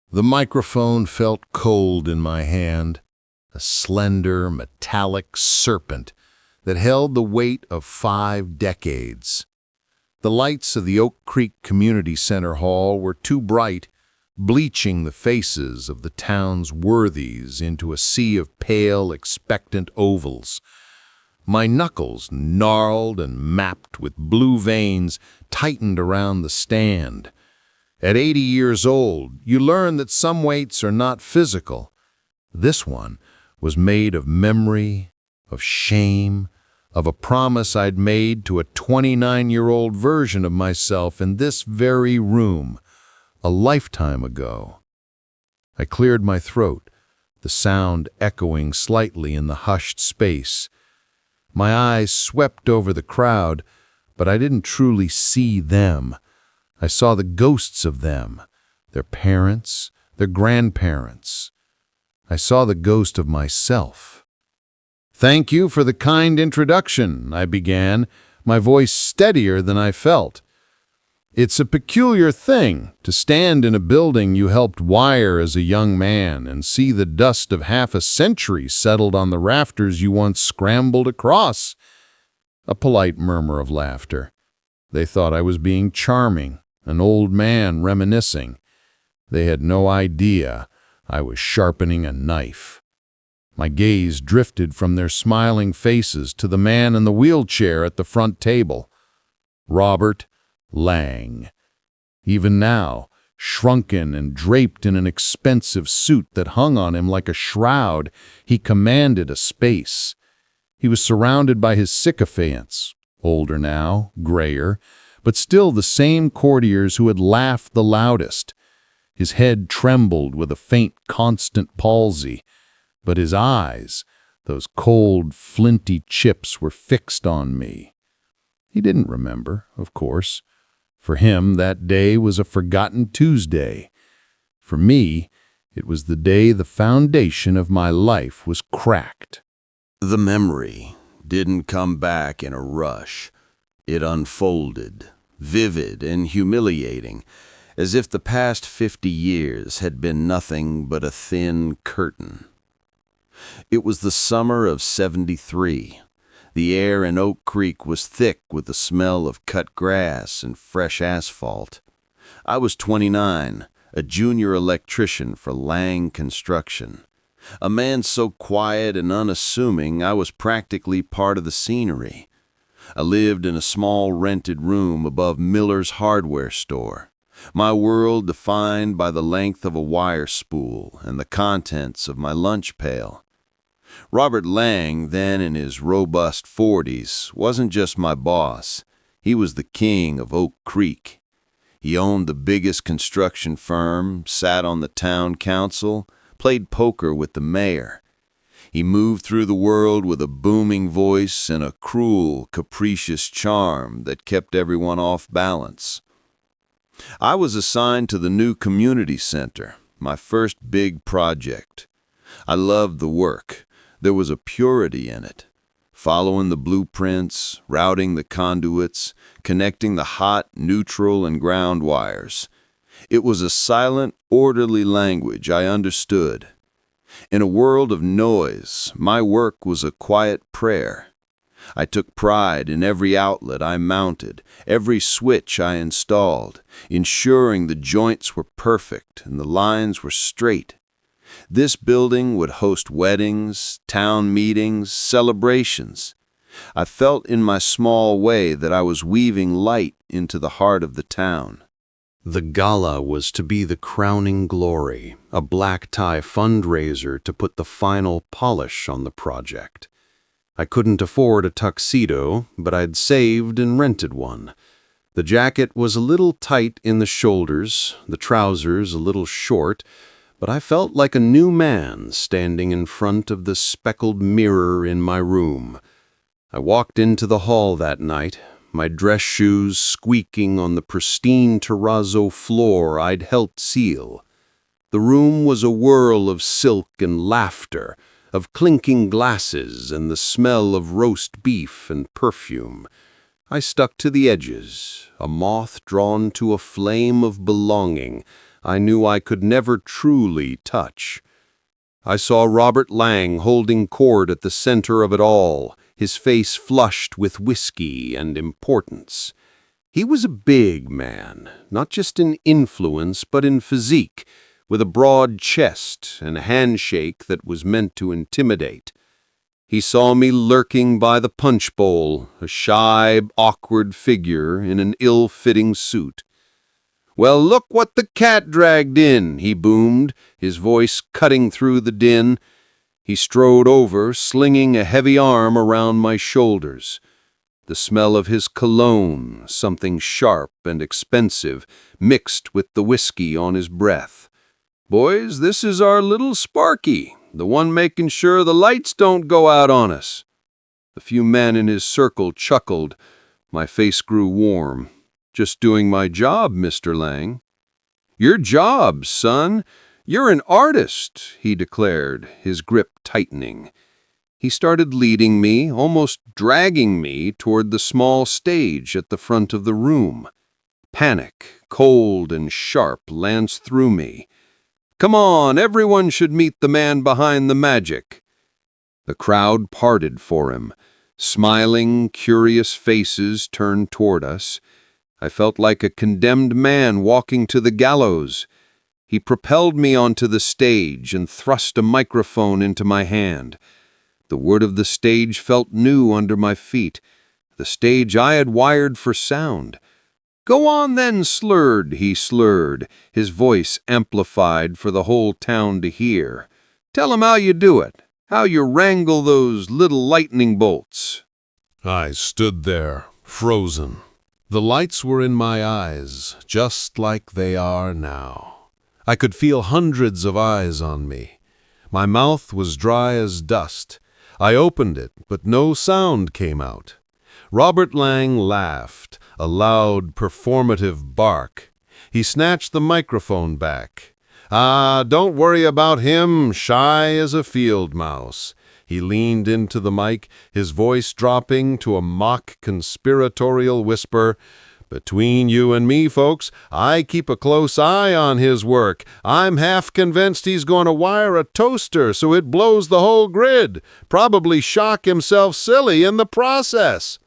The microphone felt cold in my hand, a slender, metallic serpent that held the weight of 5 decades. The lights of the Oak Creek Community Center Hall were too bright, bleaching the faces of the town's worthies into a sea of pale, expectant ovals. My knuckles, gnarled and mapped with blue veins, tightened around the stand. At 80 years old, you learn that some weights are not physical. This one was made of memory, of shame, of a promise I'd made to a 29-year-old version of myself in this very room, a lifetime ago. I cleared my throat, the sound echoing slightly in the hushed space. My eyes swept over the crowd, but I didn't truly see them. I saw the ghosts of them, their parents, their grandparents. I saw the ghost of myself. "Thank you for the kind introduction," I began, my voice steadier than I felt. "It's a peculiar thing to stand in a building you helped wire as a young man and see the dust of half a century settled on the rafters you once scrambled across." A polite murmur of laughter. They thought I was being charming, an old man reminiscing. They had no idea I was sharpening a knife. My gaze drifted from their smiling faces to the man in the wheelchair at the front table. Robert Lang. Even now, shrunken and draped in an expensive suit that hung on him like a shroud, he commanded a space. He was surrounded by his sycophants, older now, grayer, but still the same courtiers who had laughed the loudest. His head trembled with a faint, constant palsy, but his eyes, those cold, flinty chips, were fixed on me. He didn't remember, of course. For him, that day was a forgotten Tuesday. For me, it was the day the foundation of my life was cracked. The memory didn't come back in a rush. It unfolded, vivid and humiliating, as if the past 50 years had been nothing but a thin curtain. It was the summer of '73. The air in Oak Creek was thick with the smell of cut grass and fresh asphalt. I was 29, a junior electrician for Lang Construction. A man so quiet and unassuming I was practically part of the scenery. I lived in a small rented room above Miller's hardware store, my world defined by the length of a wire spool and the contents of my lunch pail. Robert Lang, then in his robust 40s, wasn't just my boss. He was the king of Oak Creek. He owned the biggest construction firm, sat on the town council, played poker with the mayor. He moved through the world with a booming voice and a cruel, capricious charm that kept everyone off balance. I was assigned to the new community center, my first big project. I loved the work. There was a purity in it, following the blueprints, routing the conduits, connecting the hot, neutral, and ground wires. It was a silent, orderly language I understood. In a world of noise, my work was a quiet prayer. I took pride in every outlet I mounted, every switch I installed, ensuring the joints were perfect and the lines were straight. This building would host weddings, town meetings, celebrations. I felt in my small way that I was weaving light into the heart of the town. The gala was to be the crowning glory, a black-tie fundraiser to put the final polish on the project. I couldn't afford a tuxedo, but I'd saved and rented one. The jacket was a little tight in the shoulders, the trousers a little short, but I felt like a new man standing in front of the speckled mirror in my room. I walked into the hall that night, my dress shoes squeaking on the pristine terrazzo floor I'd helped seal. The room was a whirl of silk and laughter, of clinking glasses and the smell of roast beef and perfume. I stuck to the edges, a moth drawn to a flame of belonging, I knew I could never truly touch. I saw Robert Lang holding court at the center of it all, his face flushed with whiskey and importance. He was a big man, not just in influence but in physique, with a broad chest and a handshake that was meant to intimidate. He saw me lurking by the punch bowl, a shy, awkward figure in an ill-fitting suit. "Well, look what the cat dragged in," he boomed, his voice cutting through the din. He strode over, slinging a heavy arm around my shoulders. The smell of his cologne, something sharp and expensive, mixed with the whiskey on his breath. "Boys, this is our little Sparky, the one making sure the lights don't go out on us." The few men in his circle chuckled. My face grew warm. "Just doing my job, Mr. Lang." "Your job, son. You're an artist," he declared, his grip tightening. He started leading me, almost dragging me, toward the small stage at the front of the room. Panic, cold and sharp, lanced through me. "Come on, everyone should meet the man behind the magic." The crowd parted for him. Smiling, curious faces turned toward us. I felt like a condemned man walking to the gallows. He propelled me onto the stage and thrust a microphone into my hand. The word of the stage felt new under my feet, the stage I had wired for sound. "Go on then, Slurred," he slurred, his voice amplified for the whole town to hear. "Tell 'em how you do it, how you wrangle those little lightning bolts." I stood there, frozen. The lights were in my eyes, just like they are now. I could feel hundreds of eyes on me. My mouth was dry as dust. I opened it, but no sound came out. Robert Lang laughed, a loud, performative bark. He snatched the microphone back. "Ah, don't worry about him, shy as a field mouse." He leaned into the mic, his voice dropping to a mock conspiratorial whisper. "Between you and me, folks, I keep a close eye on his work. I'm half convinced he's going to wire a toaster so it blows the whole grid. Probably shock himself silly in the process."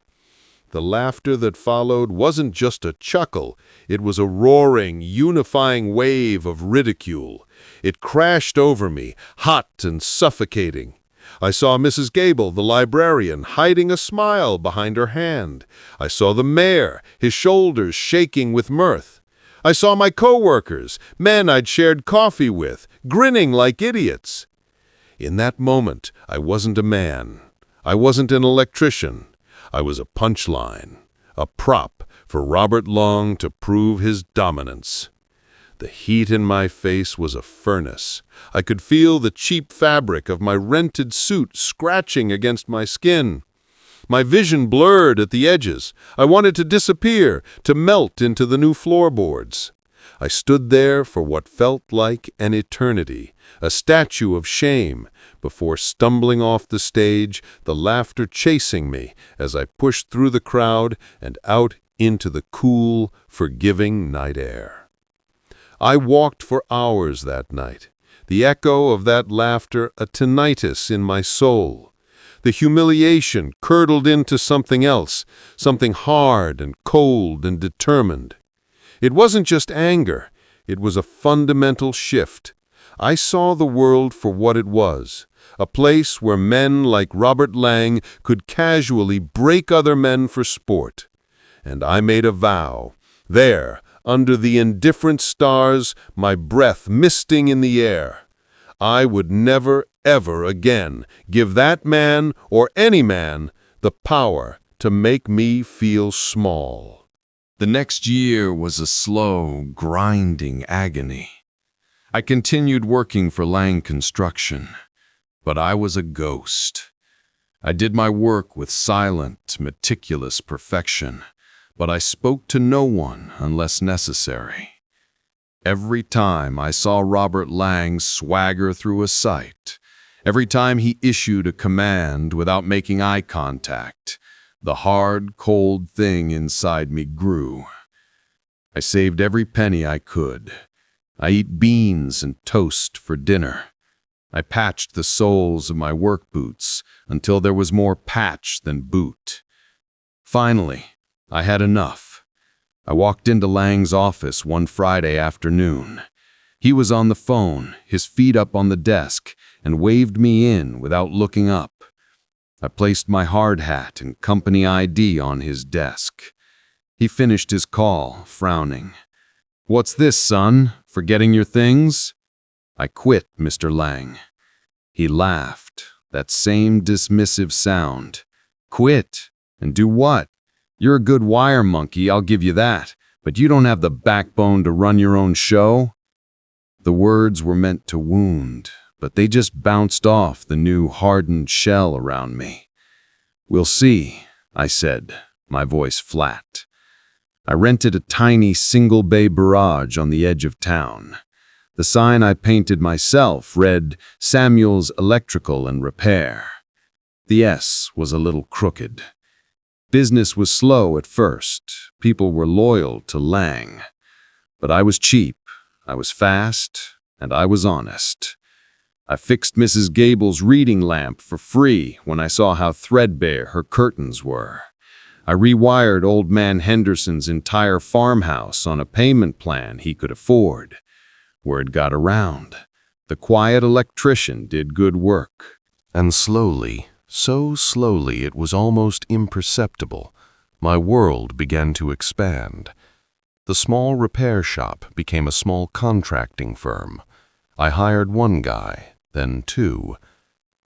The laughter that followed wasn't just a chuckle. It was a roaring, unifying wave of ridicule. It crashed over me, hot and suffocating. I saw Mrs. Gable, the librarian, hiding a smile behind her hand. I saw the mayor, his shoulders shaking with mirth. I saw my co-workers, men I'd shared coffee with, grinning like idiots. In that moment, I wasn't a man. I wasn't an electrician. I was a punchline, a prop for Robert Long to prove his dominance. The heat in my face was a furnace. I could feel the cheap fabric of my rented suit scratching against my skin. My vision blurred at the edges. I wanted to disappear, to melt into the new floorboards. I stood there for what felt like an eternity, a statue of shame, before stumbling off the stage, the laughter chasing me as I pushed through the crowd and out into the cool, forgiving night air. I walked for hours that night, the echo of that laughter a tinnitus in my soul. The humiliation curdled into something else, something hard and cold and determined. It wasn't just anger, it was a fundamental shift. I saw the world for what it was, a place where men like Robert Lang could casually break other men for sport. And I made a vow, there, under the indifferent stars, my breath misting in the air. I would never, ever again give that man, or any man, the power to make me feel small. The next year was a slow, grinding agony. I continued working for Lang Construction, but I was a ghost. I did my work with silent, meticulous perfection, but I spoke to no one unless necessary. Every time I saw Robert Lang swagger through a site, every time he issued a command without making eye contact, the hard, cold thing inside me grew. I saved every penny I could. I eat beans and toast for dinner. I patched the soles of my work boots until there was more patch than boot. Finally, I had enough. I walked into Lang's office one Friday afternoon. He was on the phone, his feet up on the desk, and waved me in without looking up. I placed my hard hat and company ID on his desk. He finished his call, frowning. "What's this, son? Forgetting your things?" "I quit, Mr. Lang." He laughed, that same dismissive sound. "Quit? And do what? You're a good wire monkey, I'll give you that, but you don't have the backbone to run your own show." The words were meant to wound, but they just bounced off the new hardened shell around me. "We'll see," I said, my voice flat. I rented a tiny single-bay barrage on the edge of town. The sign I painted myself read, "Samuel's Electrical and Repair." The S was a little crooked. Business was slow at first. People were loyal to Lang. But I was cheap, I was fast, and I was honest. I fixed Mrs. Gable's reading lamp for free when I saw how threadbare her curtains were. I rewired old man Henderson's entire farmhouse on a payment plan he could afford. Word got around. The quiet electrician did good work. And slowly, so slowly it was almost imperceptible, my world began to expand. The small repair shop became a small contracting firm. I hired one guy, then two.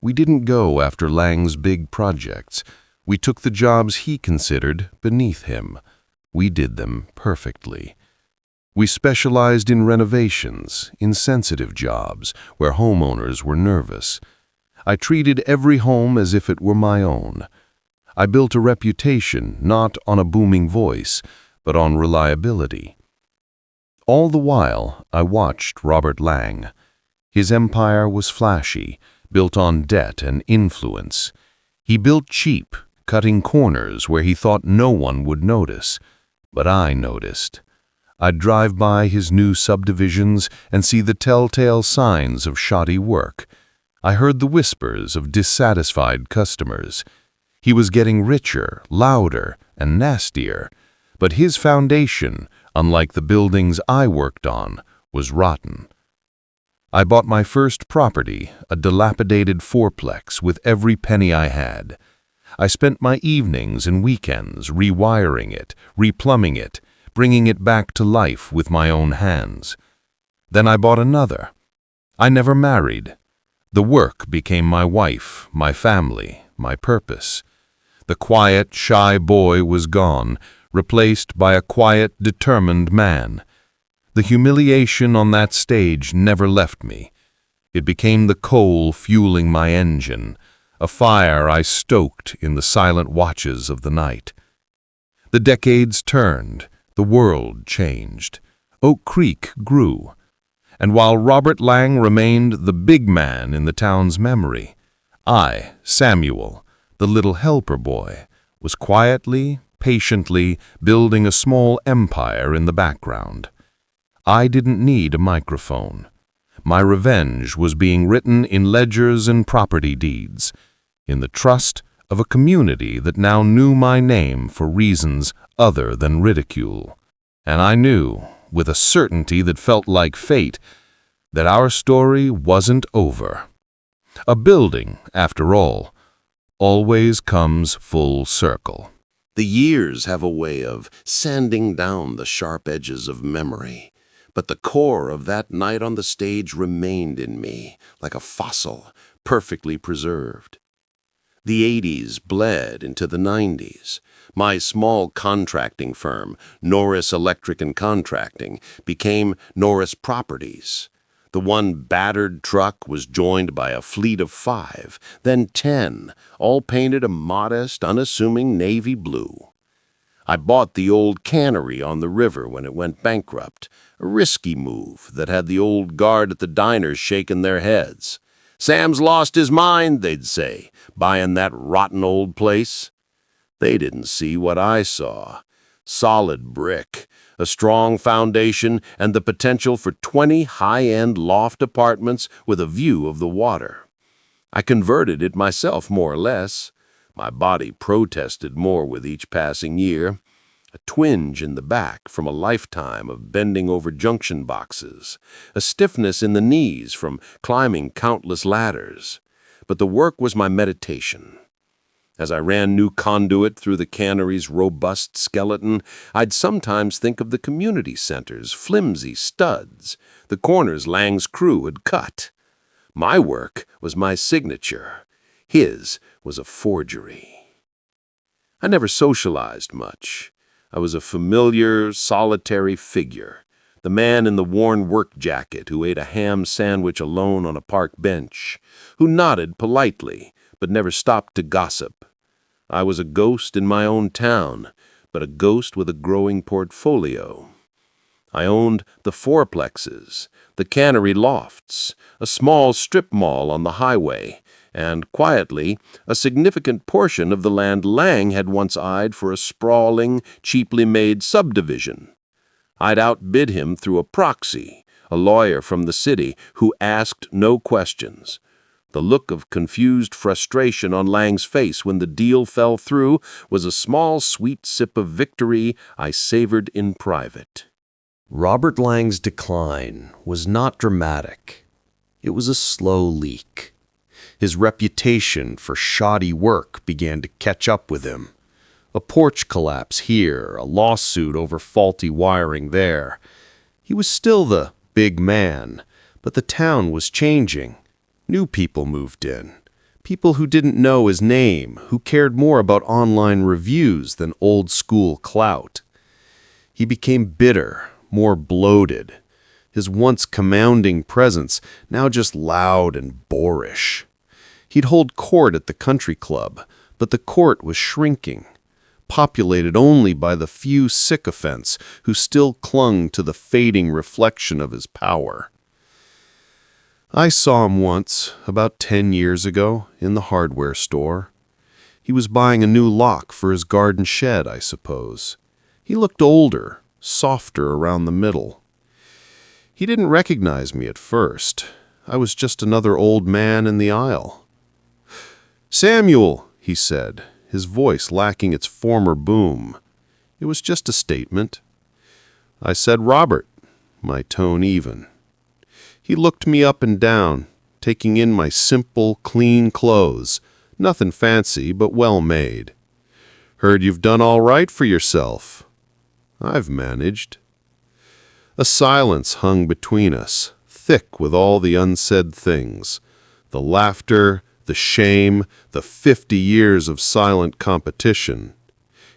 We didn't go after Lang's big projects. We took the jobs he considered beneath him. We did them perfectly. We specialized in renovations, in sensitive jobs, where homeowners were nervous. I treated every home as if it were my own. I built a reputation not on a booming voice, but on reliability. All the while, I watched Robert Lang. His empire was flashy, built on debt and influence. He built cheap, cutting corners where he thought no one would notice. But I noticed. I'd drive by his new subdivisions and see the telltale signs of shoddy work. I heard the whispers of dissatisfied customers. He was getting richer, louder, and nastier, but his foundation, unlike the buildings I worked on, was rotten. I bought my first property, a dilapidated fourplex with every penny I had. I spent my evenings and weekends rewiring it, replumbing it, bringing it back to life with my own hands. Then I bought another. I never married. The work became my wife, my family, my purpose. The quiet, shy boy was gone, replaced by a quiet, determined man. The humiliation on that stage never left me. It became the coal fueling my engine, a fire I stoked in the silent watches of the night. The decades turned, the world changed. Oak Creek grew. And while Robert Lang remained the big man in the town's memory, I, Samuel, the little helper boy, was quietly, patiently building a small empire in the background. I didn't need a microphone. My revenge was being written in ledgers and property deeds, in the trust of a community that now knew my name for reasons other than ridicule. And I knew, with a certainty that felt like fate, that our story wasn't over. A building, after all, always comes full circle. The years have a way of sanding down the sharp edges of memory, but the core of that night on the stage remained in me, like a fossil, perfectly preserved. The 80s bled into the 90s. My small contracting firm, Norris Electric and Contracting, became Norris Properties. The one battered truck was joined by a fleet of 5, then 10, all painted a modest, unassuming navy blue. I bought the old cannery on the river when it went bankrupt, a risky move that had the old guard at the diners shaking their heads. "Sam's lost his mind," they'd say, "buying that rotten old place." They didn't see what I saw. Solid brick, a strong foundation, and the potential for 20 high-end loft apartments with a view of the water. I converted it myself, more or less. My body protested more with each passing year. A twinge in the back from a lifetime of bending over junction boxes, a stiffness in the knees from climbing countless ladders. But the work was my meditation. As I ran new conduit through the cannery's robust skeleton, I'd sometimes think of the community center's flimsy studs, the corners Lang's crew had cut. My work was my signature. His was a forgery. I never socialized much. I was a familiar, solitary figure, the man in the worn work jacket who ate a ham sandwich alone on a park bench, who nodded politely but never stopped to gossip. I was a ghost in my own town, but a ghost with a growing portfolio. I owned the fourplexes, the cannery lofts, a small strip mall on the highway, and, quietly, a significant portion of the land Lang had once eyed for a sprawling, cheaply made subdivision. I'd outbid him through a proxy, a lawyer from the city who asked no questions. The look of confused frustration on Lang's face when the deal fell through was a small, sweet sip of victory I savored in private. Robert Lang's decline was not dramatic. It was a slow leak. His reputation for shoddy work began to catch up with him. A porch collapse here, a lawsuit over faulty wiring there. He was still the big man, but the town was changing. New people moved in. People who didn't know his name, who cared more about online reviews than old-school clout. He became bitter, more bloated. His once commanding presence now just loud and boorish. He'd hold court at the country club, but the court was shrinking, populated only by the few sycophants who still clung to the fading reflection of his power. I saw him once, about 10 years ago, in the hardware store. He was buying a new lock for his garden shed, I suppose. He looked older, softer around the middle. He didn't recognize me at first. I was just another old man in the aisle. "Samuel," he said, his voice lacking its former boom. It was just a statement. I said Robert, my tone even. He looked me up and down, taking in my simple, clean clothes, nothing fancy but well made. "Heard you've done all right for yourself." "I've managed." A silence hung between us, thick with all the unsaid things, the laughter, the shame, the 50 years of silent competition.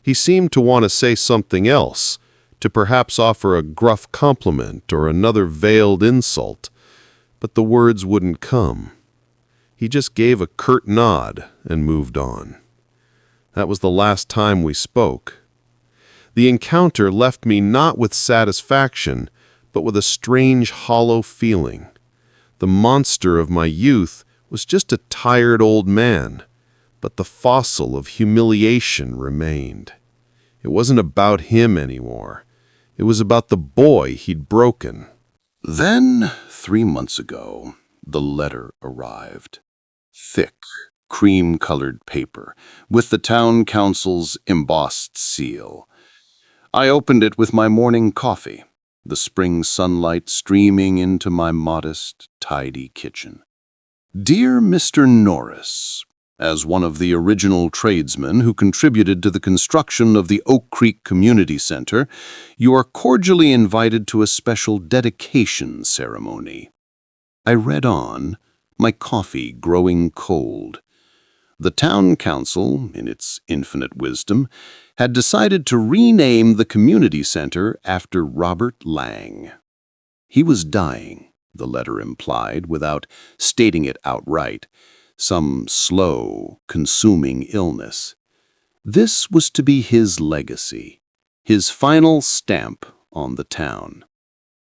He seemed to want to say something else, to perhaps offer a gruff compliment or another veiled insult, but the words wouldn't come. He just gave a curt nod and moved on. That was the last time we spoke. The encounter left me not with satisfaction, but with a strange hollow feeling. The monster of my youth was just a tired old man, but the fossil of humiliation remained. It wasn't about him anymore. It was about the boy he'd broken. Then, 3 months ago, the letter arrived. Thick, cream-colored paper, with the town council's embossed seal. I opened it with my morning coffee, the spring sunlight streaming into my modest, tidy kitchen. Dear Mr. Norris, as one of the original tradesmen who contributed to the construction of the Oak Creek Community Center, you are cordially invited to a special dedication ceremony. I read on, my coffee growing cold. The town council, in its infinite wisdom, had decided to rename the community center after Robert Lang. He was dying, the letter implied, without stating it outright, some slow, consuming illness. This was to be his legacy, his final stamp on the town.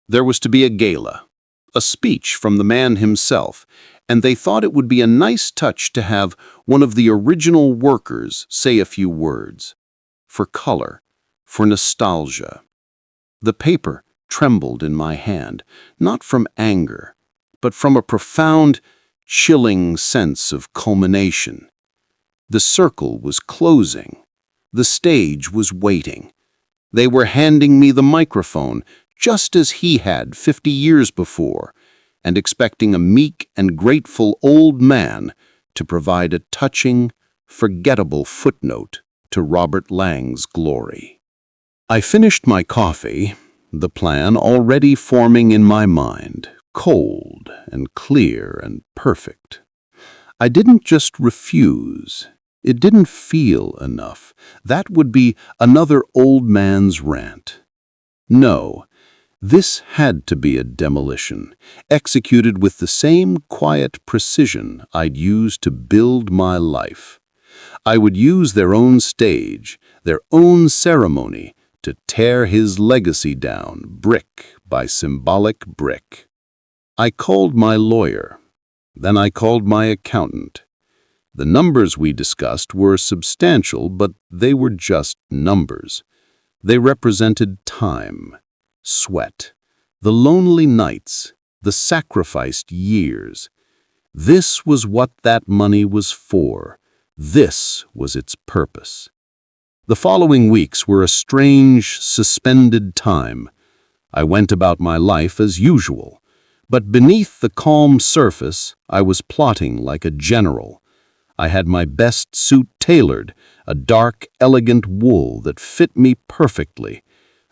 There was to be a gala, a speech from the man himself, and they thought it would be a nice touch to have one of the original workers say a few words. For color, for nostalgia. The paper trembled in my hand, not from anger, but from a profound, chilling sense of culmination. The circle was closing. The stage was waiting. They were handing me the microphone, just as he had 50 years before, and expecting a meek and grateful old man to provide a touching, forgettable footnote to Robert Lang's glory. I finished my coffee, the plan already forming in my mind, cold and clear and perfect. I didn't just refuse. It didn't feel enough. That would be another old man's rant. No, this had to be a demolition, executed with the same quiet precision I'd used to build my life. I would use their own stage, their own ceremony, to tear his legacy down, brick by symbolic brick. I called my lawyer. Then I called my accountant. The numbers we discussed were substantial, but they were just numbers. They represented time, sweat, the lonely nights, the sacrificed years. This was what that money was for. This was its purpose. The following weeks were a strange, suspended time. I went about my life as usual, but beneath the calm surface, I was plotting like a general. I had my best suit tailored, a dark, elegant wool that fit me perfectly,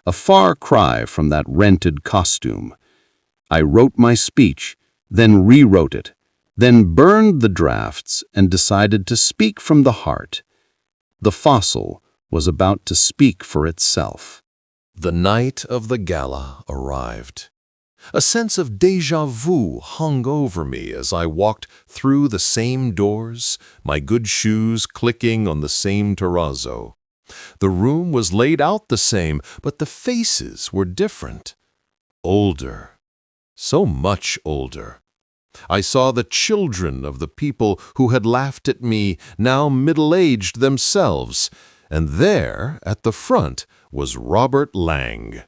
a far cry from that rented costume. I wrote my speech, then rewrote it, then burned the drafts and decided to speak from the heart. The fossil was about to speak for itself. The night of the gala arrived. A sense of déjà vu hung over me as I walked through the same doors, my good shoes clicking on the same terrazzo. The room was laid out the same, but the faces were different. Older. So much older. I saw the children of the people who had laughed at me, now middle-aged themselves, and there, at the front, was Robert Lang.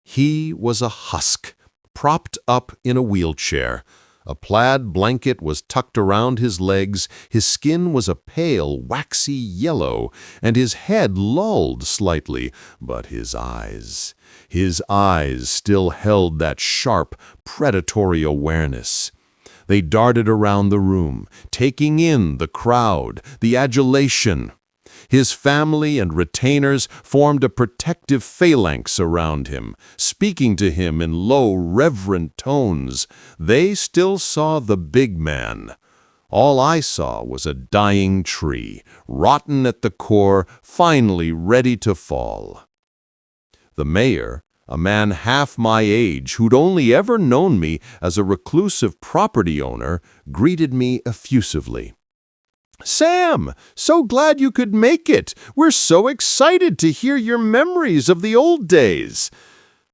He was a husk, propped up in a wheelchair. A plaid blanket was tucked around his legs, his skin was a pale, waxy yellow, and his head lolled slightly, but his eyes still held that sharp, predatory awareness. They darted around the room, taking in the crowd, the adulation. His family and retainers formed a protective phalanx around him, speaking to him in low, reverent tones. They still saw the big man. All I saw was a dying tree, rotten at the core, finally ready to fall. The mayor, a man half my age who'd only ever known me as a reclusive property owner, greeted me effusively. "Sam, so glad you could make it. We're so excited to hear your memories of the old days."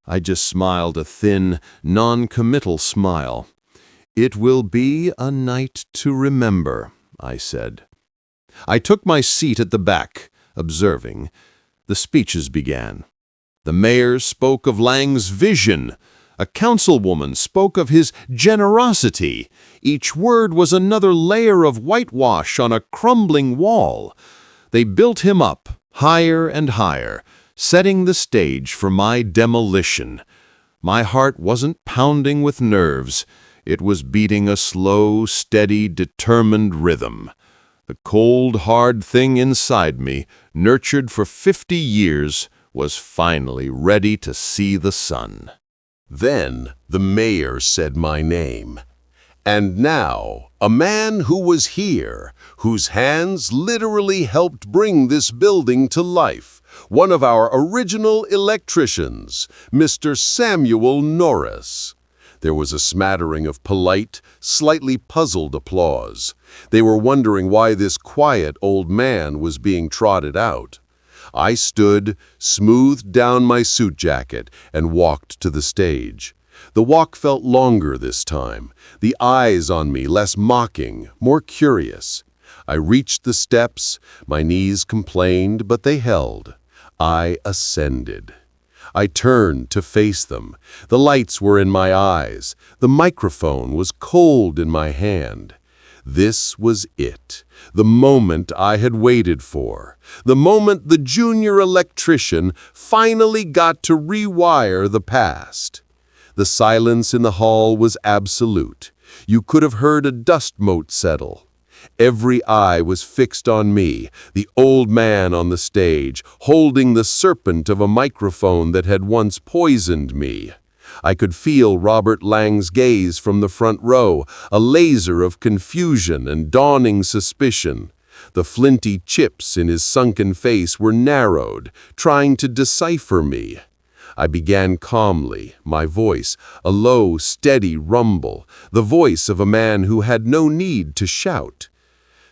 I just smiled a thin, non-committal smile. "It will be a night to remember," I said. I took my seat at the back, observing. The speeches began. The mayor spoke of Lang's vision. A councilwoman spoke of his generosity. Each word was another layer of whitewash on a crumbling wall. They built him up, higher and higher, setting the stage for my demolition. My heart wasn't pounding with nerves. It was beating a slow, steady, determined rhythm. The cold, hard thing inside me, nurtured for 50 years, was finally ready to see the sun. Then the mayor said my name. And now, a man who was here, whose hands literally helped bring this building to life, one of our original electricians, Mr. Samuel Norris. There was a smattering of polite, slightly puzzled applause. They were wondering why this quiet old man was being trotted out. I stood, smoothed down my suit jacket, and walked to the stage. The walk felt longer this time, the eyes on me less mocking, more curious. I reached the steps, my knees complained, but they held. I ascended. I turned to face them. The lights were in my eyes. The microphone was cold in my hand. This was it, the moment I had waited for, the moment the junior electrician finally got to rewire the past. The silence in the hall was absolute. You could have heard a dust mote settle. Every eye was fixed on me, the old man on the stage, holding the serpent of a microphone that had once poisoned me. I could feel Robert Lang's gaze from the front row, a laser of confusion and dawning suspicion. The flinty chips in his sunken face were narrowed, trying to decipher me. I began calmly, my voice a low, steady rumble, the voice of a man who had no need to shout.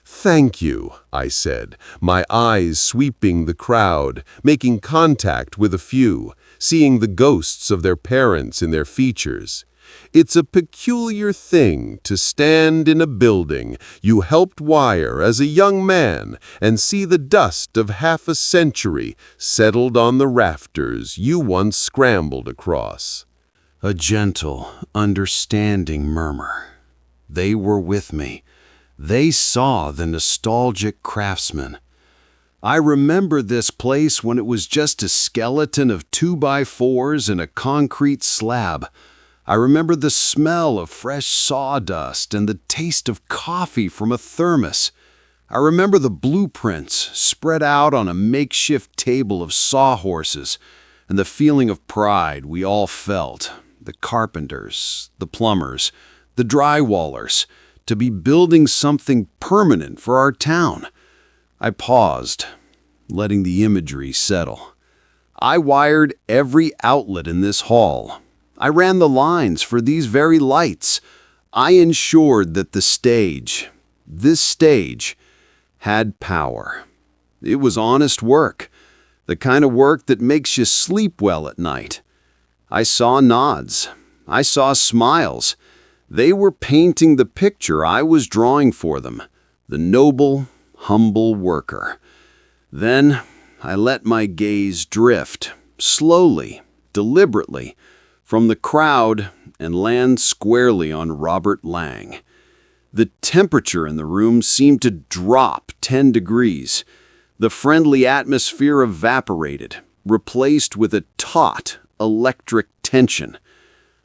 "Thank you," I said, my eyes sweeping the crowd, making contact with a few, seeing the ghosts of their parents in their features. "It's a peculiar thing to stand in a building you helped wire as a young man and see the dust of half a century settled on the rafters you once scrambled across." A gentle, understanding murmur. They were with me. They saw the nostalgic craftsman. I remember this place when it was just a skeleton of 2x4s and a concrete slab. I remember the smell of fresh sawdust and the taste of coffee from a thermos. I remember the blueprints spread out on a makeshift table of sawhorses and the feeling of pride we all felt, the carpenters, the plumbers, the drywallers, to be building something permanent for our town. I paused, letting the imagery settle. I wired every outlet in this hall. I ran the lines for these very lights. I ensured that this stage, had power. It was honest work, the kind of work that makes you sleep well at night. I saw nods. I saw smiles. They were painting the picture I was drawing for them, the noble, humble worker. Then I let my gaze drift, slowly, deliberately, from the crowd and land squarely on Robert Lang. The temperature in the room seemed to drop 10 degrees. The friendly atmosphere evaporated, replaced with a taut, electric tension.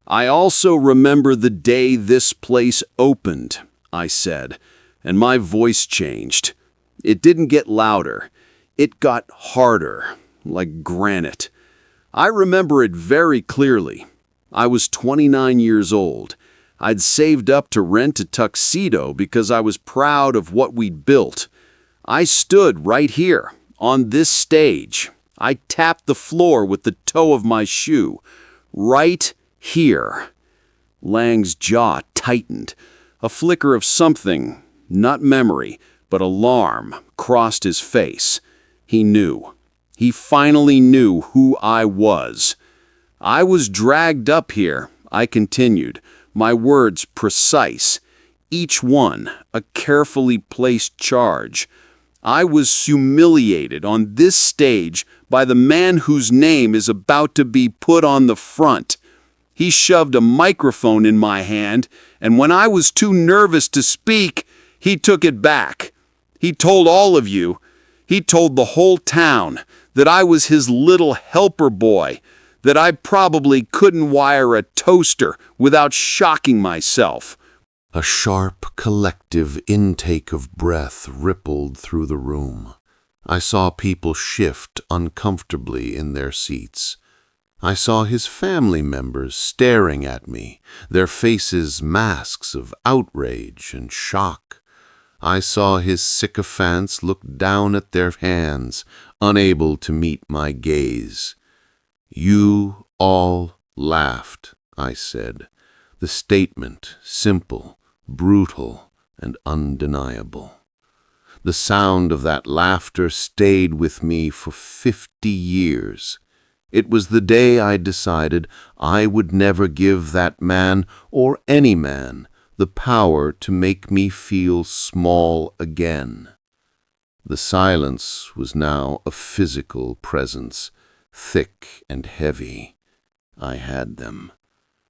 "I also remember the day this place opened," I said, and my voice changed. It didn't get louder. It got harder, like granite. I remember it very clearly. I was 29 years old. I'd saved up to rent a tuxedo because I was proud of what we'd built. I stood right here, on this stage. I tapped the floor with the toe of my shoe. Right here. Lang's jaw tightened. A flicker of something, not memory, but alarm, crossed his face. He knew. He finally knew who I was. "I was dragged up here," I continued, my words precise, each one a carefully placed charge. "I was humiliated on this stage by the man whose name is about to be put on the front. He shoved a microphone in my hand, and when I was too nervous to speak, he took it back. He told all of you, he told the whole town, that I was his little helper boy, that I probably couldn't wire a toaster without shocking myself." A sharp, collective intake of breath rippled through the room. I saw people shift uncomfortably in their seats. I saw his family members staring at me, their faces masks of outrage and shock. I saw his sycophants look down at their hands, unable to meet my gaze. "You all laughed," I said. The statement, simple, brutal, and undeniable. The sound of that laughter stayed with me for 50 years. It was the day I decided I would never give that man, or any man, the power to make me feel small again. The silence was now a physical presence, thick and heavy. I had them.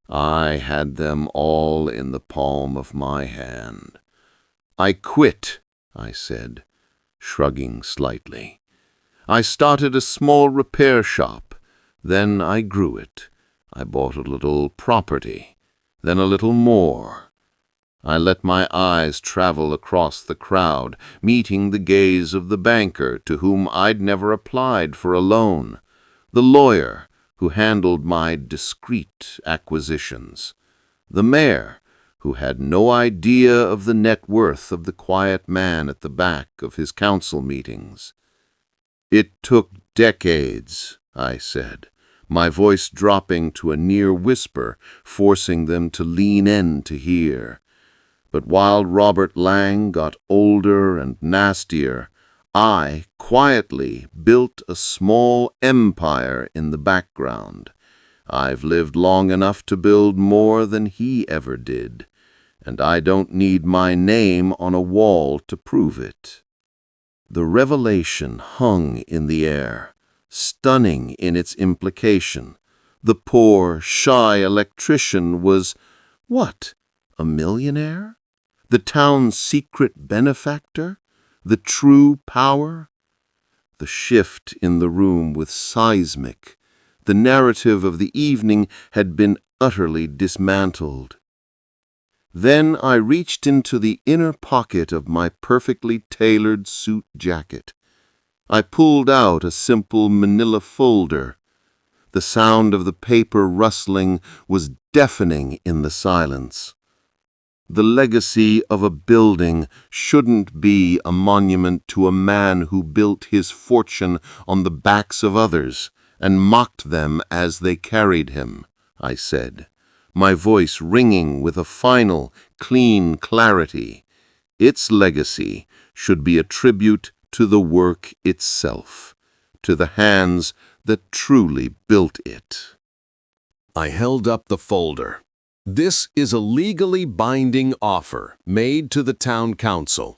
I had them all in the palm of my hand. "I quit," I said, shrugging slightly. "I started a small repair shop. Then I grew it. I bought a little property, then a little more. I let my eyes travel across the crowd, meeting the gaze of the banker to whom I'd never applied for a loan, the lawyer who handled my discreet acquisitions, the mayor who had no idea of the net worth of the quiet man at the back of his council meetings. It took decades," I said, my voice dropping to a near whisper, forcing them to lean in to hear. "But while Robert Lang got older and nastier, I quietly built a small empire in the background. I've lived long enough to build more than he ever did, and I don't need my name on a wall to prove it." The revelation hung in the air, stunning in its implication. The poor, shy electrician was, what, a millionaire? The town's secret benefactor? The true power? The shift in the room was seismic. The narrative of the evening had been utterly dismantled. Then I reached into the inner pocket of my perfectly tailored suit jacket. I pulled out a simple manila folder. The sound of the paper rustling was deafening in the silence. The legacy of a building shouldn't be a monument to a man who built his fortune on the backs of others and mocked them as they carried him, I said, my voice ringing with a final, clean clarity. Its legacy should be a tribute to the work itself, to the hands that truly built it. I held up the folder. This is a legally binding offer made to the town council.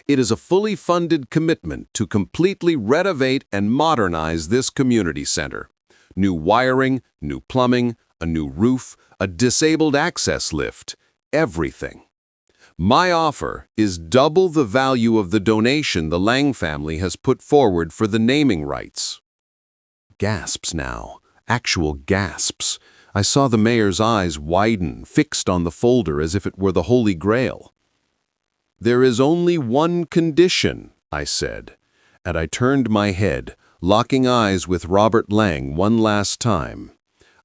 It is a fully funded commitment to completely renovate and modernize this community center. New wiring, new plumbing, a new roof, a disabled access lift, everything. My offer is double the value of the donation the Lang family has put forward for the naming rights. Gasps now, actual gasps. I saw the mayor's eyes widen, fixed on the folder as if it were the Holy Grail. "There is only one condition," I said, and I turned my head, locking eyes with Robert Lang one last time.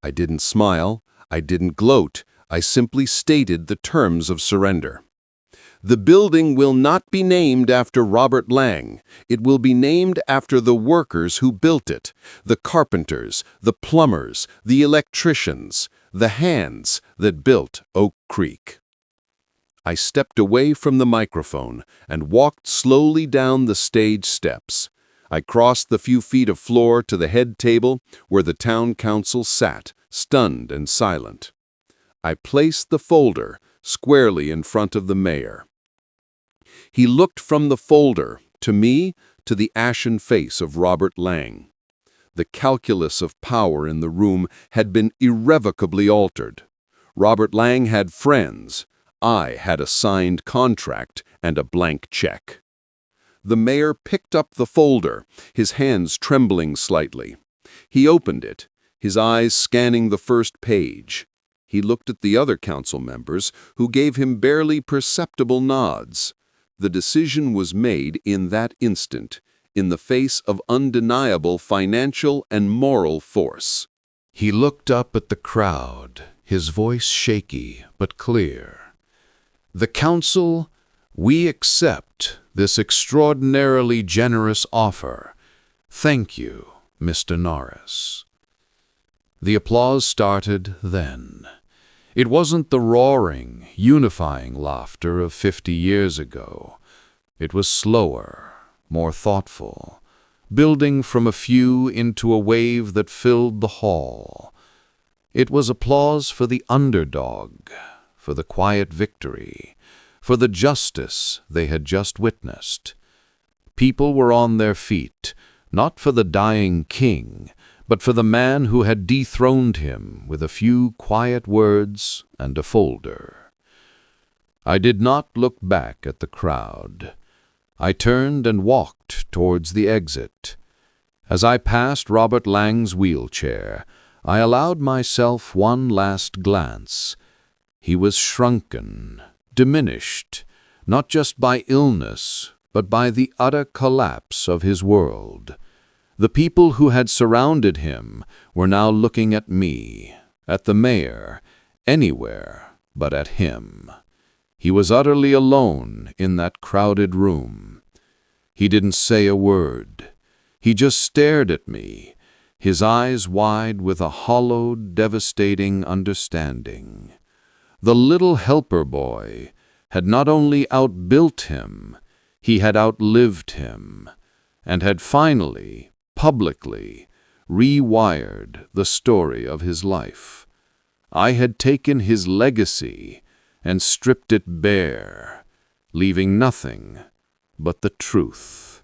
I didn't smile, I didn't gloat, I simply stated the terms of surrender. "The building will not be named after Robert Lang. It will be named after the workers who built it, the carpenters, the plumbers, the electricians, the hands that built Oak Creek." I stepped away from the microphone and walked slowly down the stage steps. I crossed the few feet of floor to the head table where the town council sat, stunned and silent. I placed the folder squarely in front of the mayor. He looked from the folder, to me, to the ashen face of Robert Lang. The calculus of power in the room had been irrevocably altered. Robert Lang had friends. I had a signed contract and a blank check. The mayor picked up the folder, his hands trembling slightly. He opened it, his eyes scanning the first page. He looked at the other council members, who gave him barely perceptible nods. The decision was made in that instant, in the face of undeniable financial and moral force. He looked up at the crowd, his voice shaky but clear. "The council, we accept this extraordinarily generous offer. Thank you, Mr. Norris." The applause started then. It wasn't the roaring, unifying laughter of 50 years ago. It was slower, more thoughtful, building from a few into a wave that filled the hall. It was applause for the underdog, for the quiet victory, for the justice they had just witnessed. People were on their feet, not for the dying king, but for the man who had dethroned him with a few quiet words and a folder. I did not look back at the crowd. I turned and walked towards the exit. As I passed Robert Lang's wheelchair, I allowed myself one last glance. He was shrunken, diminished, not just by illness, but by the utter collapse of his world. The people who had surrounded him were now looking at me, at the mayor, anywhere but at him. He was utterly alone in that crowded room. He didn't say a word. He just stared at me, his eyes wide with a hollow, devastating understanding. The little helper boy had not only outbuilt him, he had outlived him, and had finally, publicly, rewired the story of his life. I had taken his legacy and stripped it bare, leaving nothing but the truth.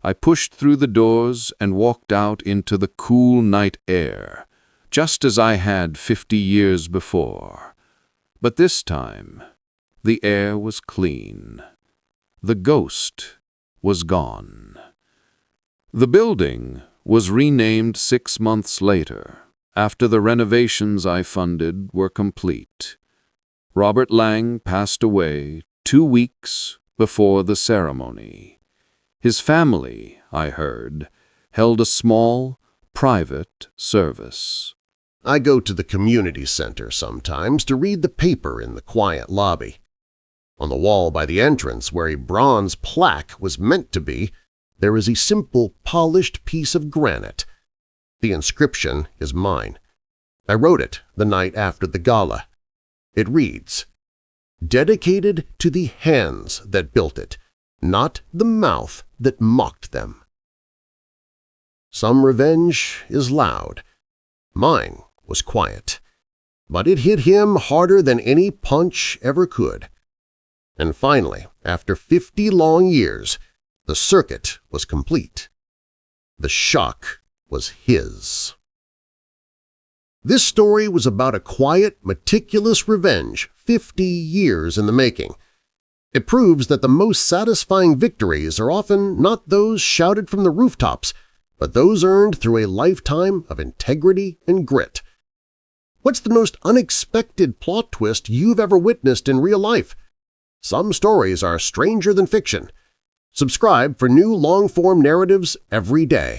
I pushed through the doors and walked out into the cool night air, just as I had 50 years before. But this time, the air was clean. The ghost was gone. The building was renamed 6 months later, after the renovations I funded were complete. Robert Lang passed away 2 weeks before the ceremony. His family, I heard, held a small, private service. I go to the community center sometimes to read the paper in the quiet lobby. On the wall by the entrance, where a bronze plaque was meant to be, there is a simple, polished piece of granite. The inscription is mine. I wrote it the night after the gala. It reads, "Dedicated to the hands that built it, not the mouth that mocked them." Some revenge is loud. Mine was quiet, but it hit him harder than any punch ever could. And finally, after 50 long years, the circuit was complete. The shock was his. This story was about a quiet, meticulous revenge 50 years in the making. It proves that the most satisfying victories are often not those shouted from the rooftops, but those earned through a lifetime of integrity and grit. What's the most unexpected plot twist you've ever witnessed in real life? Some stories are stranger than fiction. Subscribe for new long-form narratives every day.